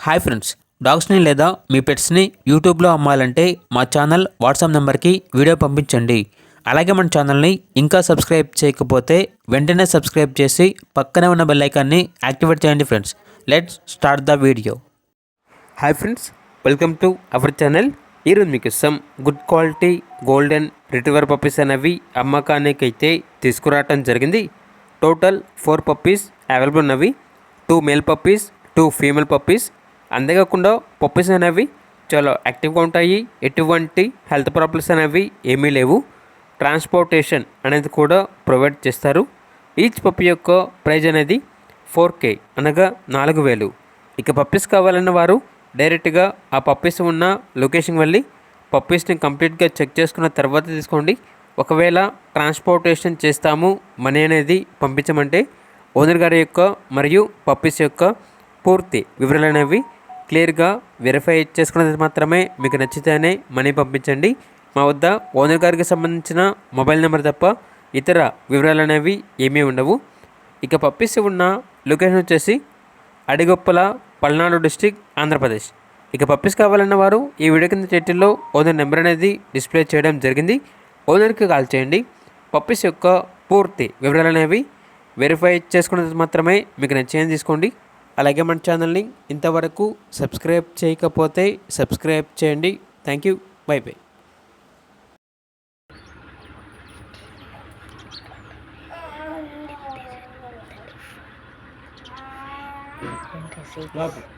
Hi friends, డాగ్స్ని లేదా మీ పెట్స్ని యూట్యూబ్లో అమ్మాలంటే మా ఛానల్ వాట్సాప్ నెంబర్కి వీడియో పంపించండి. అలాగే మన ఛానల్ని ఇంకా సబ్స్క్రైబ్ చేయకపోతే వెంటనే సబ్స్క్రైబ్ చేసి పక్కనే ఉన్న బెల్ ఐకాన్ని యాక్టివేట్ చేయండి friends. Let's start the video. Hi friends, welcome to our channel. ఈరోజు మీకు some good quality golden retriever puppies అనేవి అమ్మకానికి అయితే తీసుకురావటం జరిగింది. టోటల్ 4 పప్పీస్ అవైలబుల్ ఉన్నవి. 2 మేల్ పప్పీస్, 2 ఫీమేల్ పప్పీస్. అంతేకాకుండా పప్పీస్ అనేవి చాలా యాక్టివ్గా ఉంటాయి. ఎటువంటి హెల్త్ ప్రాబ్లమ్స్ అనేవి ఏమీ లేవు. ట్రాన్స్పోర్టేషన్ అనేది కూడా ప్రొవైడ్ చేస్తారు. ఈచ్ పప్పీ యొక్క ప్రైజ్ అనేది 4K అనగా 4,000. ఇక పప్పీస్ కావాలన్న వారు డైరెక్ట్గా ఆ పప్పీస్ ఉన్న లొకేషన్కి వెళ్ళి పప్పీస్ని కంప్లీట్గా చెక్ చేసుకున్న తర్వాత తీసుకోండి. ఒకవేళ ట్రాన్స్పోర్టేషన్ చేస్తాము, మనీ అనేది పంపించమంటే ఓనర్ గారి యొక్క మరియు పప్పీస్ యొక్క పూర్తి వివరాలు అనేవి క్లియర్గా వెరిఫై చేసుకున్నది మాత్రమే మీకు నచ్చితేనే మనీ పంపించండి. మా వద్ద ఓనర్ గారికి సంబంధించిన మొబైల్ నెంబర్ తప్ప ఇతర వివరాలు అనేవి ఏమీ ఉండవు. ఇక పప్పీస్ ఉన్న లొకేషన్ వచ్చేసి అడిగొప్పల, పల్నాడు డిస్టిక్, ఆంధ్రప్రదేశ్. ఇక పప్పీస్ కావాలన్న వారు ఈ వీడియో కింద టైటిల్లో ఓనర్ నెంబర్ అనేది డిస్ప్లే చేయడం జరిగింది. ఓనర్కి కాల్ చేయండి. పప్పీస్ యొక్క పూర్తి వివరాలు అనేవి వెరిఫై చేసుకున్నది మాత్రమే మీకు నచ్చేది తీసుకోండి. అలాగే మన ఛానల్ని ఇంతవరకు సబ్స్క్రైబ్ చేయకపోతే సబ్స్క్రైబ్ చేయండి. Thank you. By by. Love it.